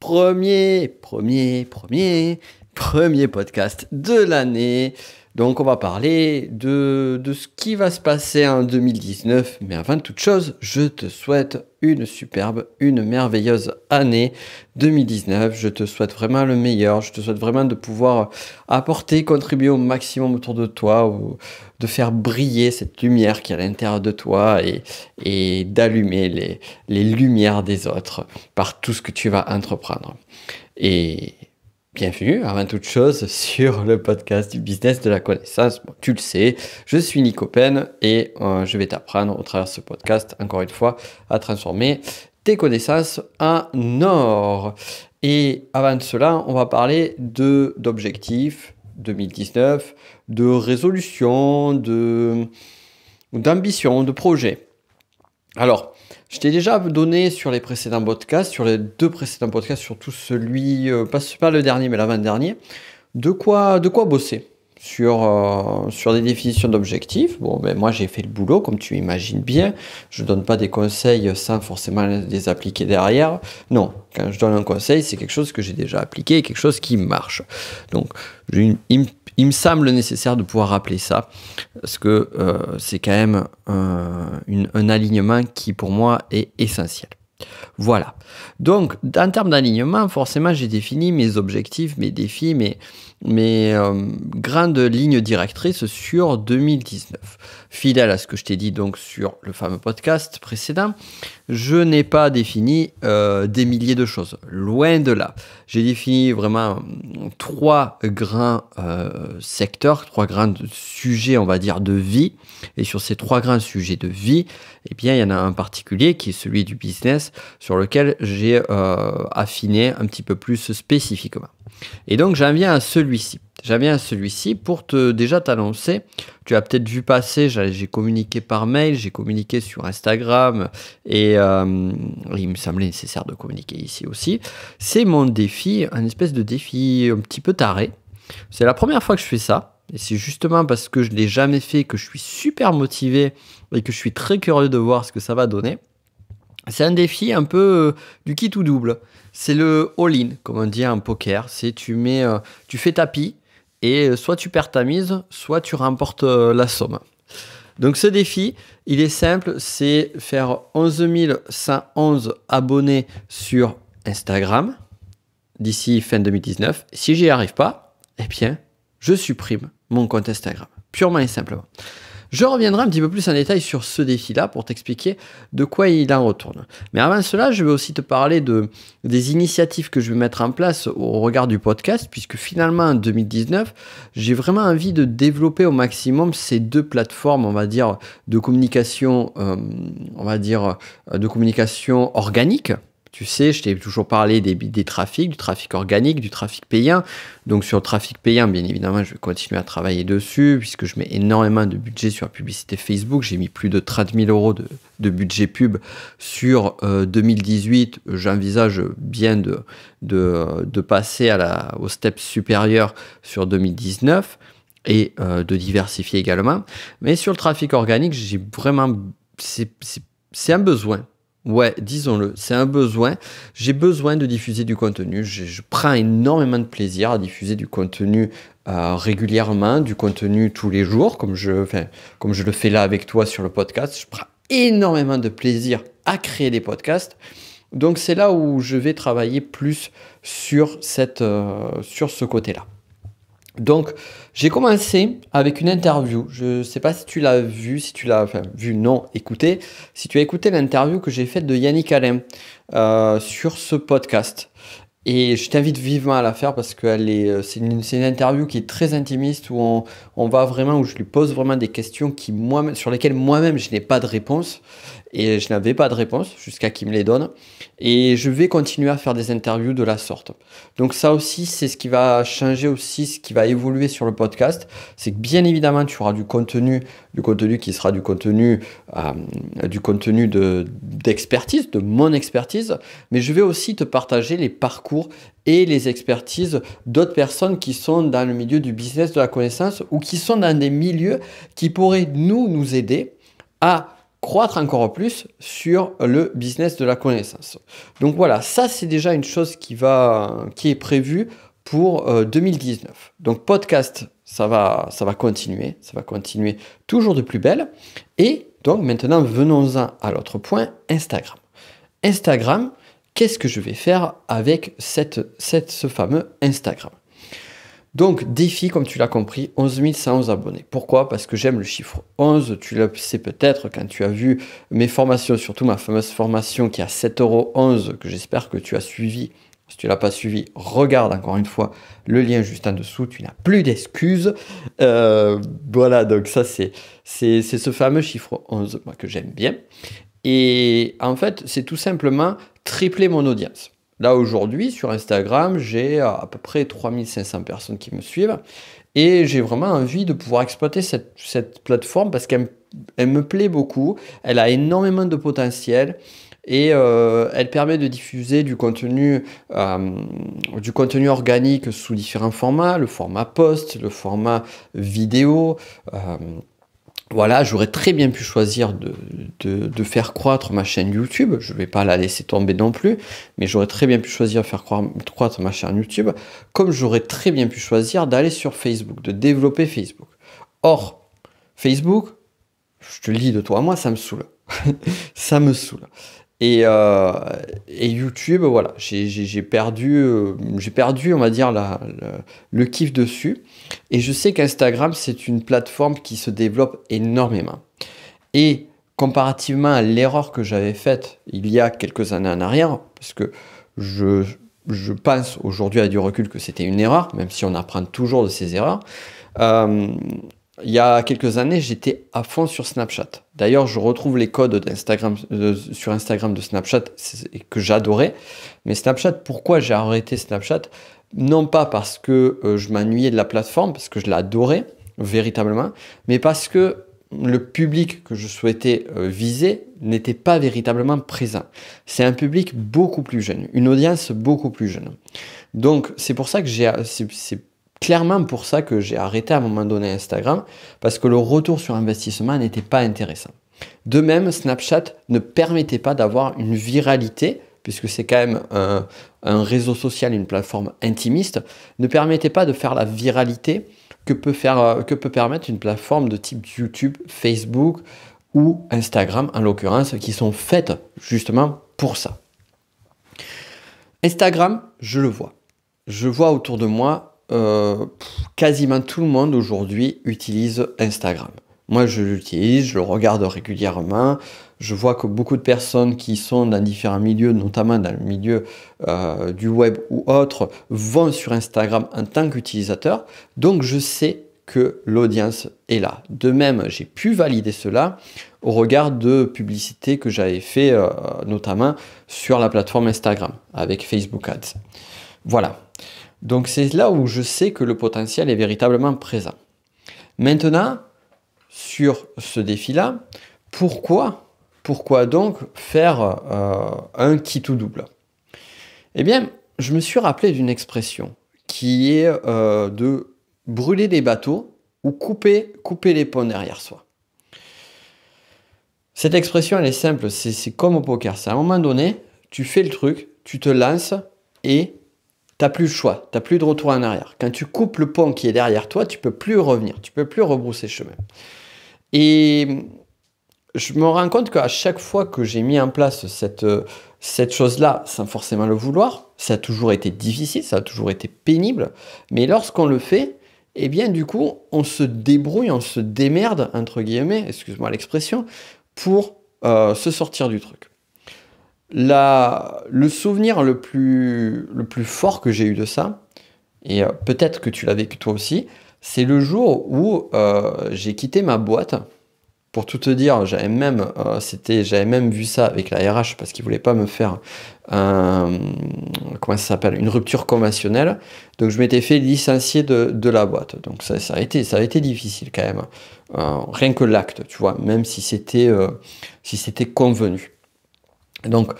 premier podcast de l'année. Donc, on va parler de ce qui va se passer en 2019. Mais avant toute chose, je te souhaite une superbe, une merveilleuse année 2019. Je te souhaite vraiment le meilleur. Je te souhaite vraiment de pouvoir apporter, contribuer au maximum autour de toi, ou de faire briller cette lumière qui est à l'intérieur de toi et d'allumer les lumières des autres par tout ce que tu vas entreprendre. Et bienvenue, avant toute chose, sur le podcast du business de la connaissance. Bon, tu le sais, je suis Nico Pen et je vais t'apprendre au travers de ce podcast, encore une fois, à transformer tes connaissances en or. Et avant de cela, on va parler d'objectifs 2019, de résolutions, d'ambitions, de projets. Alors, je t'ai déjà donné sur les précédents podcasts, sur les 2 précédents podcasts, surtout celui, pas le dernier, mais l'avant-dernier, de quoi bosser sur des définitions d'objectifs. Bon, ben moi j'ai fait le boulot, comme tu imagines bien. Je ne donne pas des conseils sans forcément les appliquer derrière. Non, quand je donne un conseil, c'est quelque chose que j'ai déjà appliqué, quelque chose qui marche. Donc, il me semble nécessaire de pouvoir rappeler ça, parce que c'est quand même un alignement qui, pour moi, est essentiel. Voilà. Donc, en termes d'alignement, forcément, j'ai défini mes objectifs, mes défis, mes grandes lignes directrices sur 2019. Fidèle à ce que je t'ai dit donc sur le fameux podcast précédent, je n'ai pas défini des milliers de choses. Loin de là. J'ai défini vraiment 3 grands secteurs, 3 grands sujets, on va dire, de vie. Et sur ces 3 grands sujets de vie, eh bien, il y en a un particulier qui est celui du business, sur lequel j'ai affiné un petit peu plus spécifiquement. Et donc, j'en viens à celui-ci pour déjà t'annoncer. Tu as peut-être vu passer, j'ai communiqué par mail, j'ai communiqué sur Instagram et il me semblait nécessaire de communiquer ici aussi. C'est mon défi, un espèce de défi un petit peu taré. C'est la première fois que je fais ça. Et c'est justement parce que je ne l'ai jamais fait que je suis super motivé et que je suis très curieux de voir ce que ça va donner. C'est un défi un peu du kit ou double. C'est le all-in, comme on dit en poker. C'est tu fais tapis et soit tu perds ta mise, soit tu remportes la somme. Donc ce défi, il est simple, c'est faire 11 111 abonnés sur Instagram d'ici fin 2019. Si j'y arrive pas, eh bien, je supprime mon compte Instagram, purement et simplement. Je reviendrai un petit peu plus en détail sur ce défi-là pour t'expliquer de quoi il en retourne. Mais avant cela, je vais aussi te parler des initiatives que je vais mettre en place au regard du podcast, puisque finalement, en 2019, j'ai vraiment envie de développer au maximum ces 2 plateformes, on va dire, de communication, de communication organique. Tu sais, je t'ai toujours parlé des trafics, du trafic organique, du trafic payant. Donc sur le trafic payant, bien évidemment, je vais continuer à travailler dessus puisque je mets énormément de budget sur la publicité Facebook. J'ai mis plus de 30 000 euros de budget pub sur 2018. J'envisage bien de passer au step supérieur sur 2019 et de diversifier également. Mais sur le trafic organique, j'ai vraiment... C'est un besoin. Ouais, disons-le, c'est un besoin. J'ai besoin de diffuser du contenu. Je prends énormément de plaisir à diffuser du contenu régulièrement, du contenu tous les jours, comme je le fais là avec toi sur le podcast. Je prends énormément de plaisir à créer des podcasts. Donc, c'est là où je vais travailler plus sur ce côté-là. Donc, j'ai commencé avec une interview. Je ne sais pas si tu l'as vu, écouté. Si tu as écouté l'interview que j'ai faite de Yannick Alain sur ce podcast. Et je t'invite vivement à la faire parce que c'est une interview qui est très intimiste où où je lui pose vraiment des questions sur lesquelles moi-même je n'ai pas de réponse. Et je n'avais pas de réponse jusqu'à qu'il me les donne. Et je vais continuer à faire des interviews de la sorte. Donc ça aussi, c'est ce qui va changer aussi, ce qui va évoluer sur le podcast. C'est que bien évidemment, tu auras du contenu qui sera du contenu d'expertise, de mon expertise. Mais je vais aussi te partager les parcours et les expertises d'autres personnes qui sont dans le milieu du business de la connaissance ou qui sont dans des milieux qui pourraient nous aider à croître encore plus sur le business de la connaissance. Donc voilà, ça c'est déjà une chose qui est prévue pour 2019. Donc podcast, ça va continuer toujours de plus belle. Et donc maintenant, venons-en à l'autre point, Instagram. Instagram, qu'est-ce que je vais faire avec ce fameux Instagram? Donc, défi, comme tu l'as compris, 11 111 abonnés. Pourquoi? Parce que j'aime le chiffre 11. Tu le sais peut-être quand tu as vu mes formations, surtout ma fameuse formation qui est à 7,11 €, que j'espère que tu as suivi. Si tu ne l'as pas suivi, regarde encore une fois le lien juste en dessous. Tu n'as plus d'excuses. Voilà, donc ça, c'est ce fameux chiffre 11 moi, que j'aime bien. Et en fait, c'est tout simplement tripler mon audience. Là, aujourd'hui, sur Instagram, j'ai à peu près 3500 personnes qui me suivent et j'ai vraiment envie de pouvoir exploiter cette plateforme parce qu'elle me plaît beaucoup, elle a énormément de potentiel et elle permet de diffuser du contenu organique sous différents formats, le format post, le format vidéo. Voilà, j'aurais très bien pu choisir de faire croître ma chaîne YouTube. Je ne vais pas la laisser tomber non plus, mais j'aurais très bien pu choisir de faire croître ma chaîne YouTube, comme j'aurais très bien pu choisir d'aller sur Facebook, de développer Facebook. Or, Facebook, je te le dis de toi à moi, ça me saoule. Ça me saoule. Et YouTube, voilà, j'ai perdu, on va dire, le kiff dessus. Et je sais qu'Instagram, c'est une plateforme qui se développe énormément. Et comparativement à l'erreur que j'avais faite il y a quelques années en arrière, parce que je pense aujourd'hui à du recul que c'était une erreur, même si on apprend toujours de ces erreurs, il y a quelques années, j'étais à fond sur Snapchat. D'ailleurs, je retrouve les codes sur Instagram de Snapchat que j'adorais. Mais Snapchat, pourquoi j'ai arrêté Snapchat? Non pas parce que je m'ennuyais de la plateforme, parce que je l'adorais véritablement, mais parce que le public que je souhaitais viser n'était pas véritablement présent. C'est un public beaucoup plus jeune, une audience beaucoup plus jeune. Donc, c'est pour ça que c'est clairement pour ça que j'ai arrêté à un moment donné Instagram, parce que le retour sur investissement n'était pas intéressant. De même, Snapchat ne permettait pas d'avoir une viralité, puisque c'est quand même un réseau social, une plateforme intimiste, ne permettait pas de faire la viralité que peut permettre une plateforme de type YouTube, Facebook ou Instagram, en l'occurrence, qui sont faites justement pour ça. Instagram, je le vois. Je vois autour de moi quasiment tout le monde aujourd'hui utilise Instagram. Moi, je l'utilise, je le regarde régulièrement. Je vois que beaucoup de personnes qui sont dans différents milieux, notamment dans le milieu du web ou autre, vont sur Instagram en tant qu'utilisateur. Donc, je sais que l'audience est là. De même, j'ai pu valider cela au regard de publicités que j'avais fait, notamment sur la plateforme Instagram, avec Facebook Ads. Voilà. Donc c'est là où je sais que le potentiel est véritablement présent. Maintenant, sur ce défi-là, pourquoi donc faire un kit ou double? Eh bien, je me suis rappelé d'une expression qui est de brûler des bateaux ou couper les ponts derrière soi. Cette expression, elle est simple, c'est comme au poker. C'est à un moment donné, tu fais le truc, tu te lances et t'as plus le choix, t'as plus de retour en arrière. Quand tu coupes le pont qui est derrière toi, tu peux plus revenir, tu peux plus rebrousser chemin. Et je me rends compte qu'à chaque fois que j'ai mis en place cette chose-là, sans forcément le vouloir, ça a toujours été difficile, ça a toujours été pénible, mais lorsqu'on le fait, eh bien du coup, on se débrouille, on se démerde, entre guillemets, excuse-moi l'expression, pour se sortir du truc. Le souvenir le plus fort que j'ai eu de ça, et peut-être que tu l'as vécu toi aussi, c'est le jour où j'ai quitté ma boîte. Pour tout te dire, j'avais même vu ça avec la RH parce qu'ils ne voulaient pas me faire une rupture conventionnelle. Donc je m'étais fait licencier de la boîte. Donc ça a été difficile quand même. Rien que l'acte, tu vois, même si c'était convenu. Donc,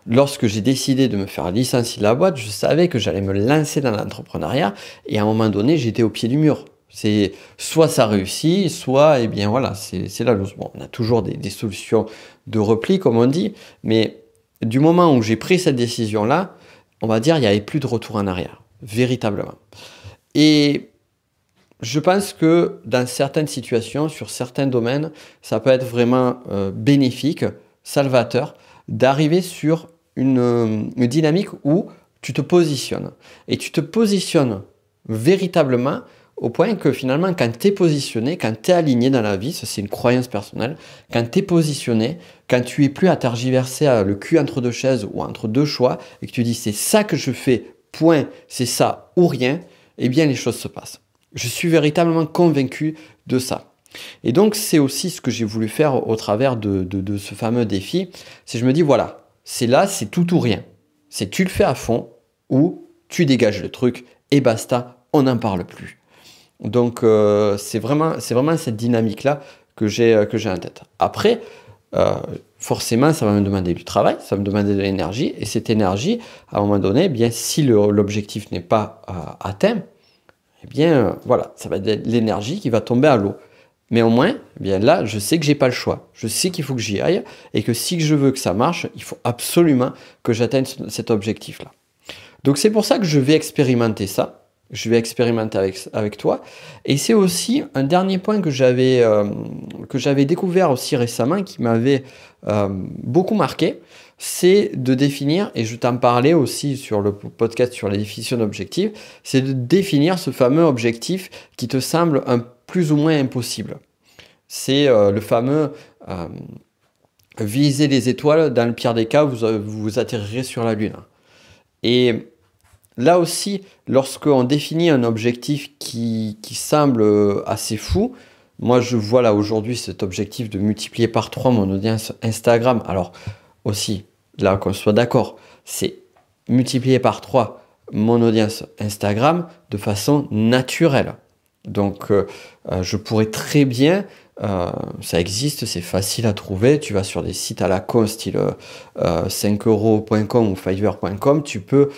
lorsque j'ai décidé de me faire licencier de la boîte, je savais que j'allais me lancer dans l'entrepreneuriat et à un moment donné, j'étais au pied du mur. C'est soit ça réussit, soit, eh bien voilà, c'est la loose. Bon, on a toujours des solutions de repli, comme on dit, mais du moment où j'ai pris cette décision-là, on va dire, il n'y avait plus de retour en arrière, véritablement. Et je pense que dans certaines situations, sur certains domaines, ça peut être vraiment bénéfique, salvateur, d'arriver sur une dynamique où tu te positionnes. Et tu te positionnes véritablement au point que finalement, quand tu es positionné, quand tu es aligné dans la vie, ça c'est une croyance personnelle, quand tu es positionné, quand tu es plus à tergiverser le cul entre deux chaises ou entre deux choix, et que tu dis c'est ça que je fais, point, c'est ça ou rien, eh bien les choses se passent. Je suis véritablement convaincu de ça. Et donc c'est aussi ce que j'ai voulu faire au travers de ce fameux défi, c'est je me dis voilà, c'est là, c'est tout ou rien. C'est tu le fais à fond ou tu dégages le truc et basta, on n'en parle plus. Donc c'est vraiment cette dynamique-là que j'ai en tête. Après, forcément, ça va me demander du travail, ça va me demander de l'énergie. Et cette énergie, à un moment donné, eh bien, si l'objectif n'est pas atteint, eh bien voilà, ça va être l'énergie qui va tomber à l'eau. Mais au moins, eh bien là, je sais que j'ai pas le choix. Je sais qu'il faut que j'y aille et que si je veux que ça marche, il faut absolument que j'atteigne cet objectif-là. Donc c'est pour ça que je vais expérimenter ça. Je vais expérimenter avec toi. Et c'est aussi un dernier point que j'avais découvert aussi récemment, qui m'avait beaucoup marqué, c'est de définir, et je t'en parlais aussi sur le podcast sur la définition d'objectif, c'est de définir ce fameux objectif qui te semble plus ou moins impossible. C'est le fameux viser les étoiles, dans le pire des cas, vous atterrirez sur la Lune. Et là aussi, lorsqu'on définit un objectif qui semble assez fou, moi je vois là aujourd'hui cet objectif de multiplier par 3 mon audience Instagram. Alors aussi, là qu'on soit d'accord, c'est multiplier par 3 mon audience Instagram de façon naturelle. Donc je pourrais très bien, ça existe, c'est facile à trouver, tu vas sur des sites à la con style 5euros.com ou fiverr.com, tu peux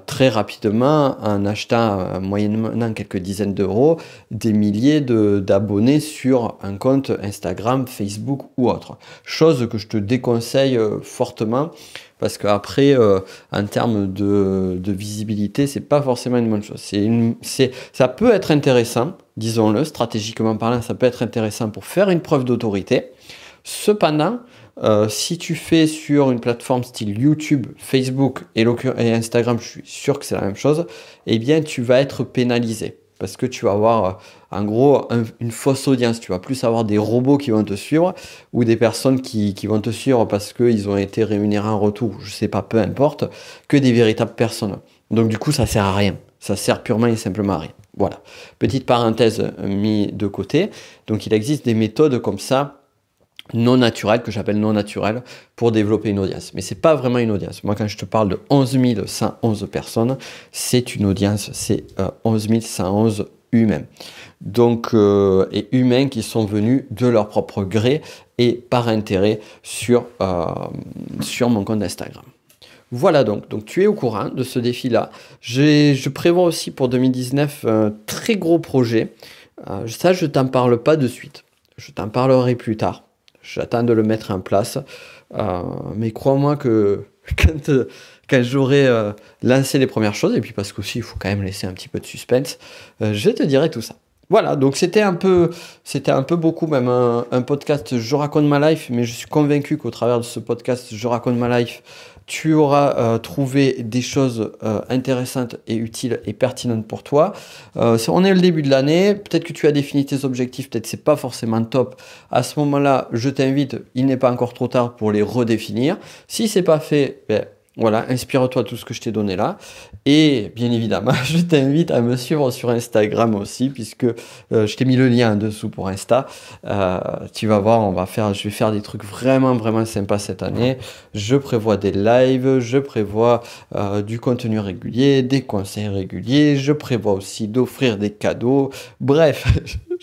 très rapidement, en achetant moyennement quelques dizaines d'euros, des milliers d'abonnés sur un compte Instagram, Facebook ou autre. Chose que je te déconseille fortement, parce qu'après, en termes de visibilité, c'est pas forcément une bonne chose. Ça peut être intéressant, disons-le, stratégiquement parlant, ça peut être intéressant pour faire une preuve d'autorité. Cependant, si tu fais sur une plateforme style YouTube, Facebook et Instagram, je suis sûr que c'est la même chose, eh bien tu vas être pénalisé. Parce que tu vas avoir en gros une fausse audience. Tu vas plus avoir des robots qui vont te suivre ou des personnes qui vont te suivre parce qu'ils ont été rémunérés en retour, je sais pas, peu importe, que des véritables personnes. Donc du coup, ça sert à rien. Ça sert purement et simplement à rien. Voilà. Petite parenthèse mise de côté. Donc il existe des méthodes comme ça, non naturelles, que j'appelle non naturelles, pour développer une audience. Mais c'est pas vraiment une audience. Moi, quand je te parle de 11 111 personnes, c'est une audience, c'est 11 111 humains. Donc, et humains qui sont venus de leur propre gré et par intérêt sur mon compte Instagram. Voilà donc tu es au courant de ce défi-là. Je prévois aussi pour 2019 un très gros projet. Ça, je t'en parle pas de suite. Je t'en parlerai plus tard. J'attends de le mettre en place. Mais crois-moi que quand j'aurai lancé les premières choses, et puis parce qu'aussi il faut quand même laisser un petit peu de suspense, je te dirai tout ça. Voilà, donc c'était un peu beaucoup même un podcast Je raconte ma life, mais je suis convaincu qu'au travers de ce podcast Je raconte ma life, tu auras trouvé des choses intéressantes et utiles et pertinentes pour toi. On est le début de l'année, peut-être que tu as défini tes objectifs, peut-être c'est pas forcément top. À ce moment-là, je t'invite, il n'est pas encore trop tard pour les redéfinir. Si c'est pas fait, voilà, inspire-toi de tout ce que je t'ai donné là. Et bien évidemment, je t'invite à me suivre sur Instagram aussi, puisque je t'ai mis le lien en dessous pour Insta. Tu vas voir, je vais faire des trucs vraiment, vraiment sympas cette année. Je prévois des lives, je prévois du contenu régulier, des conseils réguliers. Je prévois aussi d'offrir des cadeaux. Bref,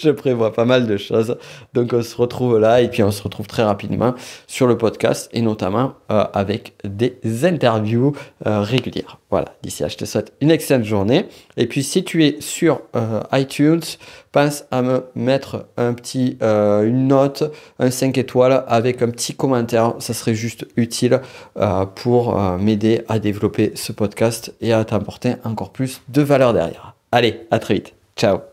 Je prévois pas mal de choses. Donc on se retrouve là et puis on se retrouve très rapidement sur le podcast et notamment avec des interviews régulières. Voilà, d'ici là, je te souhaite une excellente journée. Et puis si tu es sur iTunes, pense à me mettre une note, un 5 étoiles avec un petit commentaire. Ça serait juste utile pour m'aider à développer ce podcast et à t'apporter encore plus de valeur derrière. Allez, à très vite. Ciao.